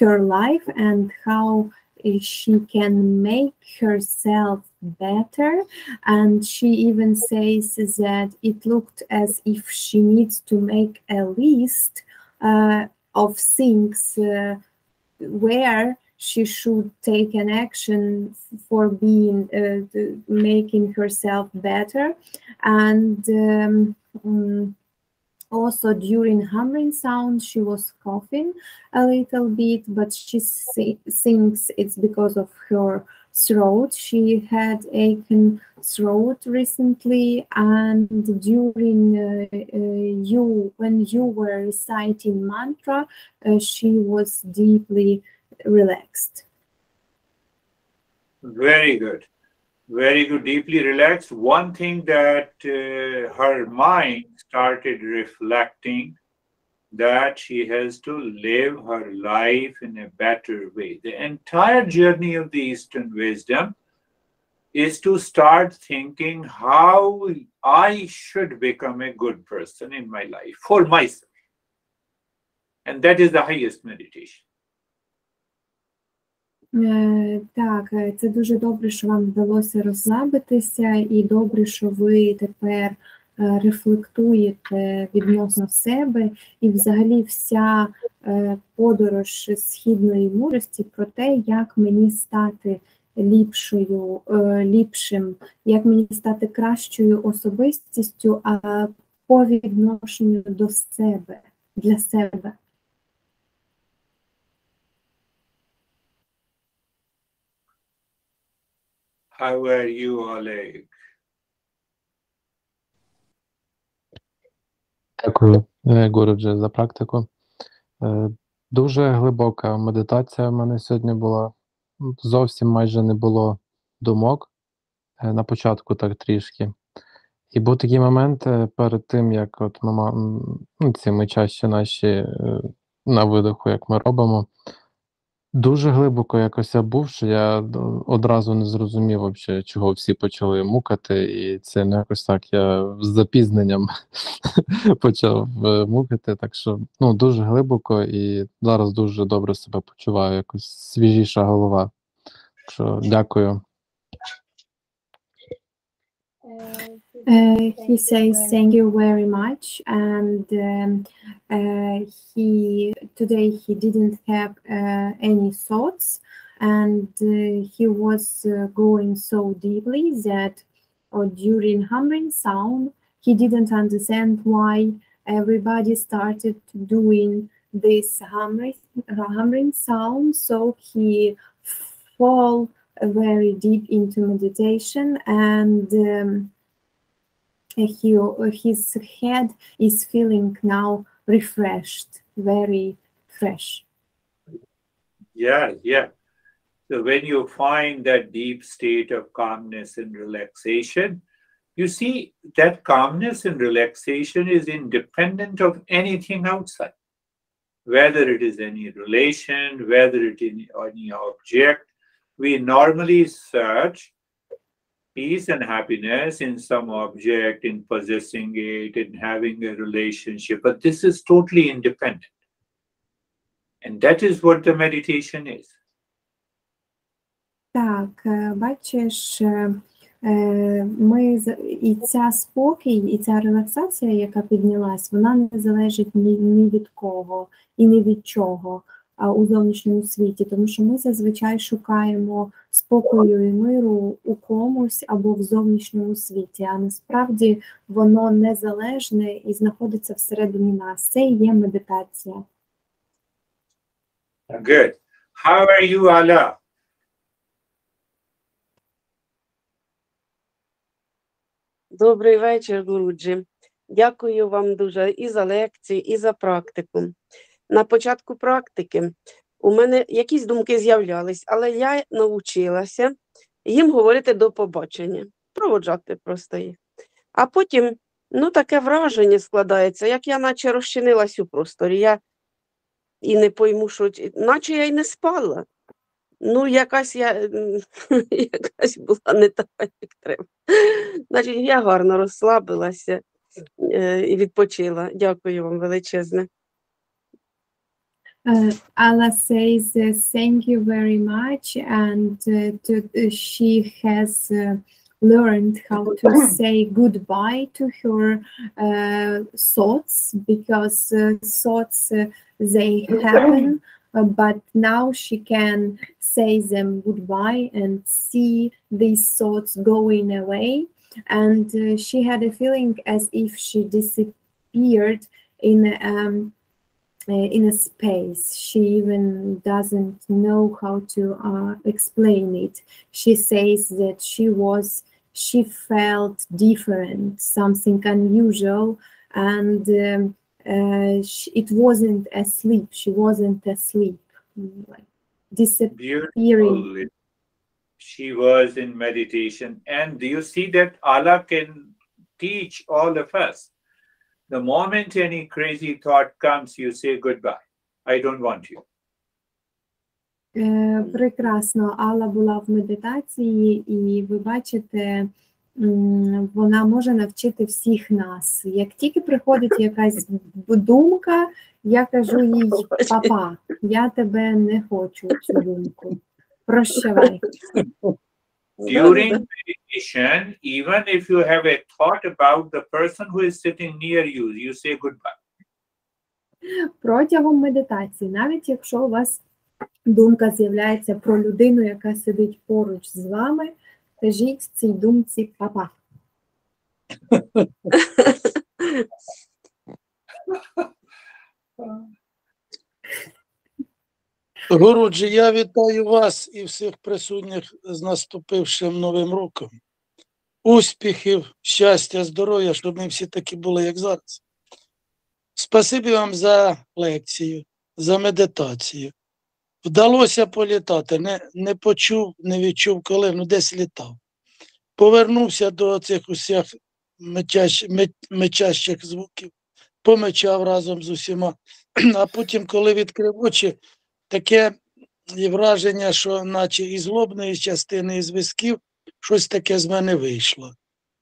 Speaker 2: her life and how she can make herself better. And she even says that it looked as if she needs to make a list of things where she should take an action for being making herself better. And also during humming sound she was coughing a little bit, but she thinks it's because of her throat. She had aching throat recently, and during when you were reciting mantra, she was deeply relaxed.
Speaker 1: Very good. Very good, deeply relaxed. One thing that her mind started reflecting that she has to live her life in a better way. The entire journey of the Eastern wisdom is to start thinking how I should become a good person in my life for myself. And that is the highest meditation.
Speaker 2: Так, це дуже добре, що вам вдалося розслабитися, і добре, що ви тепер рефлектуєте відносно себе, і взагалі вся подорож східної мудрості про те, як мені стати ліпшим, як мені стати кращою особистістю по відношенню до себе, для себе.
Speaker 1: How are you, Oleg?
Speaker 5: Дякую, Гуру, за практику. Дуже глибока медитація в мене сьогодні була. Зовсім майже не було думок. На початку так трішки. І був такий момент перед тим, як от ці мочащі наші на видиху, як ми робимо, Дуже глибоко якось я був, що я одразу не зрозумів вообще, чого всі почали мукати, і це не якось так, я з запізненням почав мукати, так що, ну, дуже глибоко і зараз дуже добре себе почуваю, якось свіжіша голова. Так що дякую.
Speaker 2: He says thank you very much, and today he didn't have any thoughts, and he was going so deeply that during humming sound he didn't understand why everybody started doing this humming sound, so he fall very deep into meditation, and his head is feeling now refreshed, very fresh.
Speaker 1: Yeah. So when you find that deep state of calmness and relaxation, you see that calmness and relaxation is independent of anything outside. Whether it is any relation, whether it is any object, we normally search peace and happiness in some object, in possessing it, in having a relationship, but this is totally independent. And that is what the meditation is.
Speaker 2: Так, бачиш, і ця спокій, і ця релаксація, яка піднялась, вона не залежить ні від кого і ні від чого у зовнішньому світі, тому що ми зазвичай шукаємо спокою і миру у комусь або в зовнішньому світі, а насправді воно незалежне і знаходиться всередині нас. Це і є медитація.
Speaker 1: Good. How are you, Allah?
Speaker 6: Добрий вечір, Гуруджі. Дякую вам дуже і за лекції, і за практику. На початку практики у мене якісь думки з'являлись, але я навчилася їм говорити до побачення, проводжати просто їх. А потім, таке враження складається, як я наче розчинилась у просторі. Я і не пойму, що, наче я й не спала. Якась була не така, як треба. Значить, я гарно розслабилася і відпочила. Дякую вам величезне.
Speaker 2: Allah says thank you very much, and she has learned how to say goodbye to her thoughts, because thoughts they happen, but now she can say them goodbye and see these thoughts going away, and she had a feeling as if she disappeared in a space. She even doesn't know how to explain it. She says that she felt different, something unusual, and it wasn't asleep. She wasn't asleep, like disappearing.
Speaker 1: Beautiful. She was in meditation, and do you see that Allah can teach all of us? The moment any crazy thought comes, you say goodbye. I don't want you.
Speaker 2: Прекрасно. Алла була в медитації, і ви бачите, вона може навчити всіх нас. Як тільки приходить якась думка, я кажу їй: папа, я тебе не хочу, цю думку. Прощавай.
Speaker 1: During meditation, even if you have a thought about the person who is sitting near you, you say goodbye.
Speaker 2: Протягом медитації, навіть якщо у вас думка з'являється про людину, яка сидить поруч з вами, кажіть цій думці папа.
Speaker 7: Гуруджі, я вітаю вас і всіх присутніх з наступившим Новим роком. Успіхів, щастя, здоров'я, щоб ми всі такі були, як зараз. Спасибі вам за лекцію, за медитацію. Вдалося політати, не почув, не відчув коли, десь літав. Повернувся до цих усіх мечащих звуків, помечав разом з усіма. А потім, коли відкрив очі, таке і враження, що наче із лобної частини, із висків, щось таке з мене вийшло.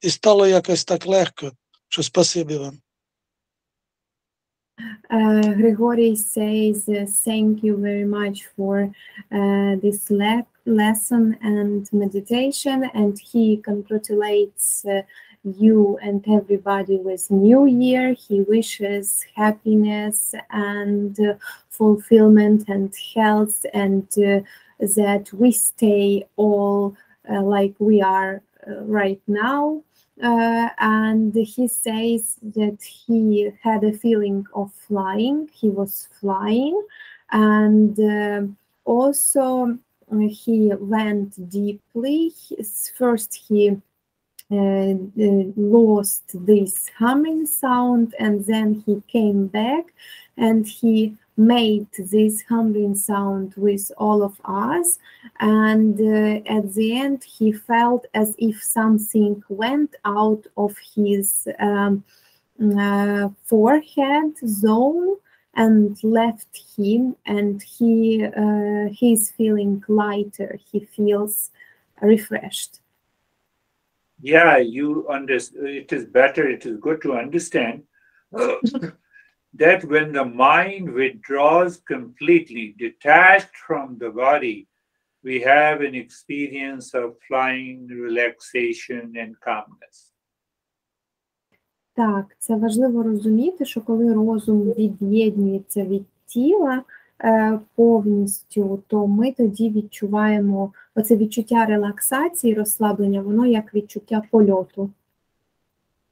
Speaker 7: І стало якось так легко, що спасибі вам.
Speaker 2: Grigori says, thank you very much for this lesson and meditation, and he congratulates you and everybody with New Year. He wishes happiness and fulfillment and health, and that we stay all like we are right now. And he says that he had a feeling of flying. He was flying, and also he went deeply. First he lost this humming sound, and then he came back and he made this humming sound with all of us, and at the end he felt as if something went out of his forehead zone and left him, and he's feeling lighter. He feels refreshed.
Speaker 1: Yeah, it is better, it is good to understand that when the mind withdraws completely, detached from the body, we have an experience of flying, relaxation, and calmness.
Speaker 2: Так, це важливо розуміти, що коли розум від'єднується від тіла повністю, то ми тоді відчуваємо оце відчуття релаксації, розслаблення, воно як відчуття польоту.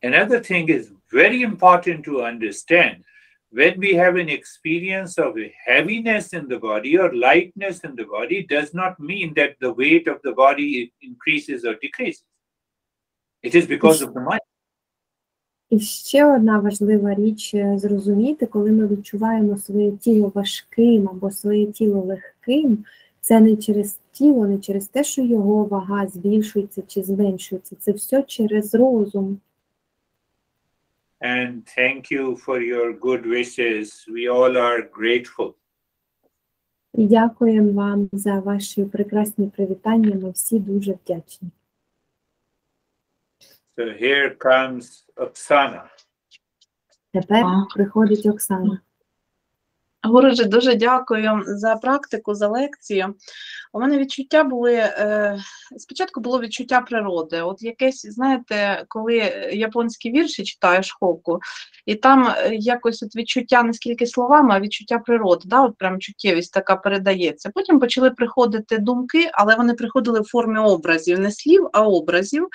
Speaker 1: Another thing is very important to understand. When we have an experience of a heaviness in the body or lightness in the body, does not mean that the weight of the body increases or decreases. It is because of the mind.
Speaker 2: І ще одна важлива річ зрозуміти, коли ми відчуваємо своє тіло важким або своє тіло легким, це не через тіло, не через те, що його вага збільшується чи зменшується, це все через розум.
Speaker 1: And thank you for your good wishes. We all are grateful.
Speaker 2: І дякуємо вам за ваші прекрасні привітання, ми всі дуже вдячні.
Speaker 1: So here comes Oksana.
Speaker 2: Тепер приходить Оксана.
Speaker 8: Гурудже, дуже дякую за практику, за лекцію. У мене відчуття були, спочатку було відчуття природи. От якесь, знаєте, коли японські вірші читаєш хоку, і там якось от відчуття не скільки словами, а відчуття природи, да, от прям чуттєвість така передається. Потім почали приходити думки, але вони приходили в формі образів, не слів, а образів.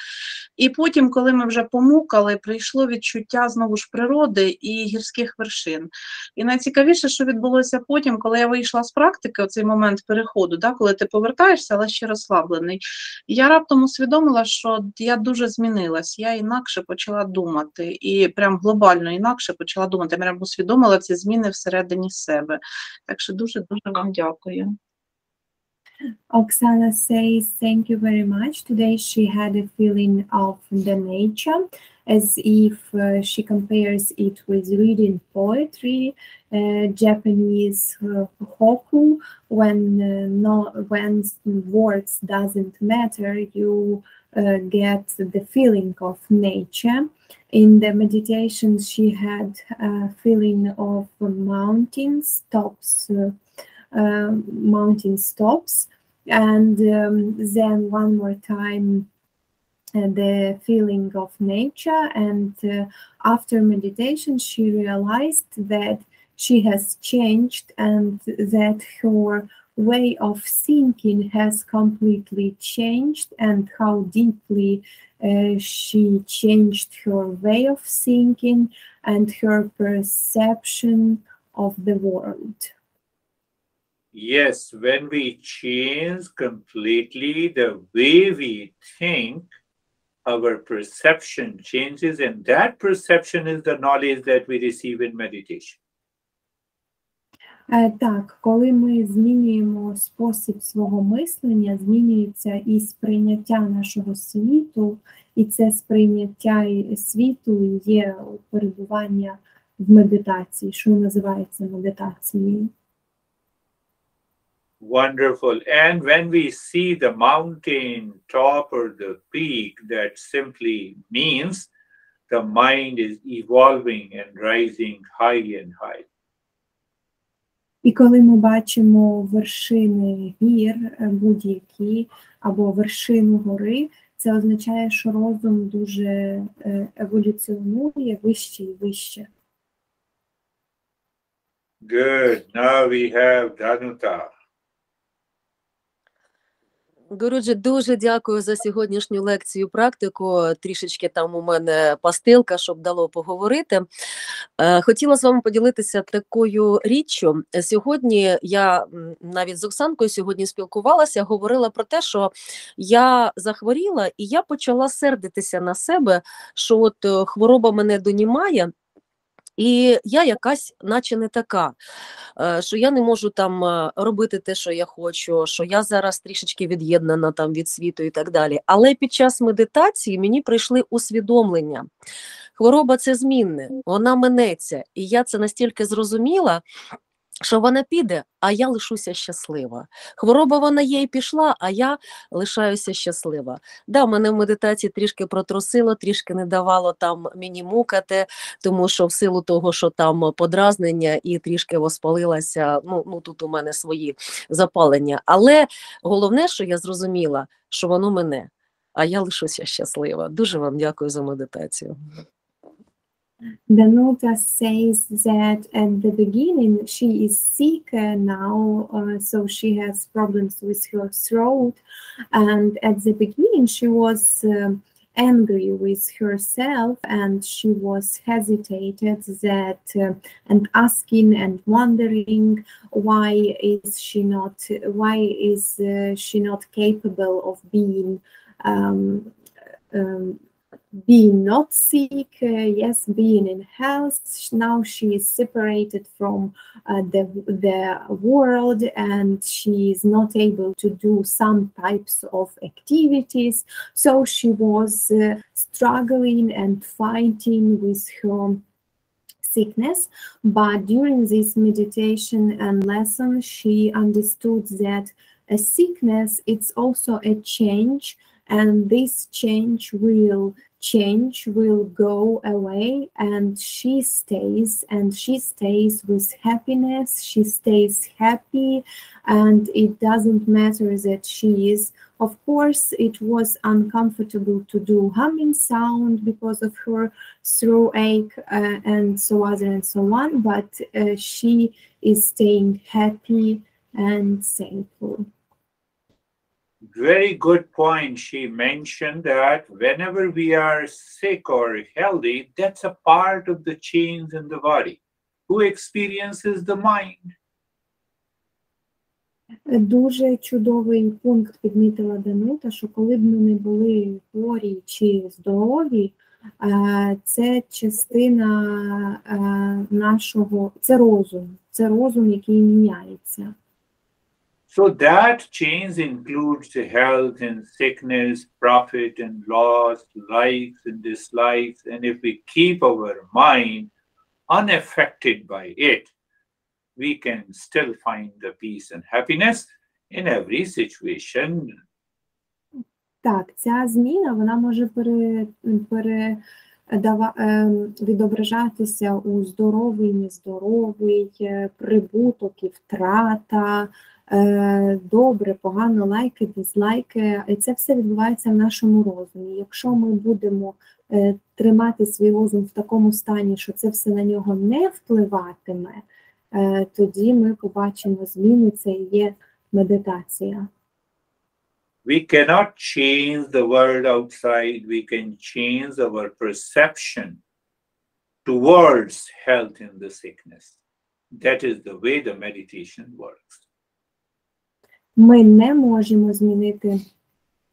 Speaker 8: І потім, коли ми вже помукали, прийшло відчуття знову ж природи і гірських вершин. І найцікавіше, що відбулося потім, коли я вийшла з практики, оцей момент переходу, да, коли ти повертаєшся, але ще розслаблений, я раптом усвідомила, що я дуже змінилась, я інакше почала думати, і прям глобально інакше почала думати, я прям усвідомила ці зміни всередині себе. Так що дуже-дуже вам дякую.
Speaker 2: Oksana says, thank you very much. Today she had a feeling of the nature, as if she compares it with reading poetry, Japanese haiku, when words doesn't matter, you get the feeling of nature. In the meditation, she had a feeling of mountain stops, and then one more time the feeling of nature, and after meditation she realized that she has changed and that her way of thinking has completely changed, and how deeply she changed her way of thinking and her perception of the world.
Speaker 1: Yes, when we change completely the way we think, our perception changes, and that perception is the knowledge that we receive in meditation.
Speaker 2: Так, коли ми змінюємо спосіб свого мислення, змінюється і сприйняття нашого світу, і це сприйняття світу є перебування в медитації, що називається медитацією.
Speaker 1: Wonderful. And when we see the mountain top or the peak, that simply means the mind is evolving and rising high and high.
Speaker 2: І коли ми бачимо вершини гір будь-які або вершину гори, це означає, що розум дуже еволюціонує вище і вище.
Speaker 1: Good. Now we have Dhanuta.
Speaker 9: Гурудже, дуже дякую за сьогоднішню лекцію, практику. Трішечки там у мене пастилка, щоб дало поговорити. Хотіла з вами поділитися такою річчю. Сьогодні я навіть з Оксанкою сьогодні спілкувалася, говорила про те, що я захворіла і я почала сердитися на себе, що от хвороба мене донімає, і я якась наче не така, що я не можу там робити те, що я хочу, що я зараз трішечки від'єднана там від світу і так далі. Але під час медитації мені прийшли усвідомлення. Хвороба – це змінне, вона минеться. І я це настільки зрозуміла, що вона піде, а я лишуся щаслива. Хвороба вона є і пішла, а я лишаюся щаслива. Да, мене в медитації трішки протрусило, трішки не давало там мені мукати, тому що в силу того, що там подразнення і трішки воспалилася, ну тут у мене свої запалення. Але головне, що я зрозуміла, що воно мене, а я лишуся щаслива. Дуже вам дякую за медитацію.
Speaker 2: Danuta says that at the beginning she is sick now, so she has problems with her throat, and at the beginning she was angry with herself and she was hesitated that and asking and wondering why is she not capable of being not sick, yes, being in health. Now she is separated from the world and she is not able to do some types of activities. So she was struggling and fighting with her sickness. But during this meditation and lesson, she understood that a sickness, it's also a change, and this change will go away, and she stays with happiness, she stays happy, and it doesn't matter that she is, of course it was uncomfortable to do humming sound because of her throat ache and so on, but she is staying happy and thankful.
Speaker 1: Very good point. She mentioned that whenever we are sick or healthy, that's a part of the change in the body. Who experiences the mind?
Speaker 2: Дуже чудовий пункт підмітила Данута, що коли б ми не були хворі чи здорові, це частина нашого, це розум, який міняється.
Speaker 1: So that change includes the health and sickness, profit and loss, likes and dislikes. And if we keep our mind unaffected by it, we can still find the peace and happiness in every situation.
Speaker 2: Так, ця зміна, вона може відображатися у здоровий, нездоровий, прибуток і втрата, добре, погано, лайки, дизлайки. І це все відбувається в нашому розумі. Якщо ми будемо тримати свій розум в такому стані, що це все на нього не впливатиме, тоді ми побачимо зміни, це і є медитація.
Speaker 1: We cannot change the world outside. We can change our perception towards health and the sickness. That is the way the meditation works.
Speaker 2: Ми не можемо змінити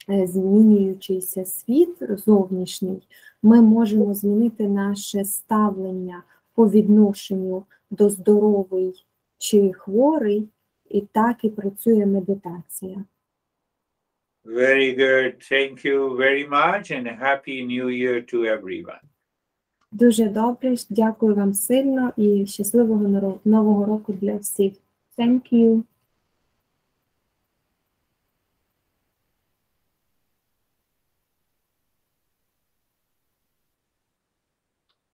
Speaker 2: змінюючийся світ зовнішній. Ми можемо змінити наше ставлення по відношенню до здоровий чи хворий, і так і працює медитація.
Speaker 1: Very good. Thank you very much and Happy New Year to everyone.
Speaker 2: Дуже добре. Дякую вам сильно і щасливого нового року для всіх. Thank you.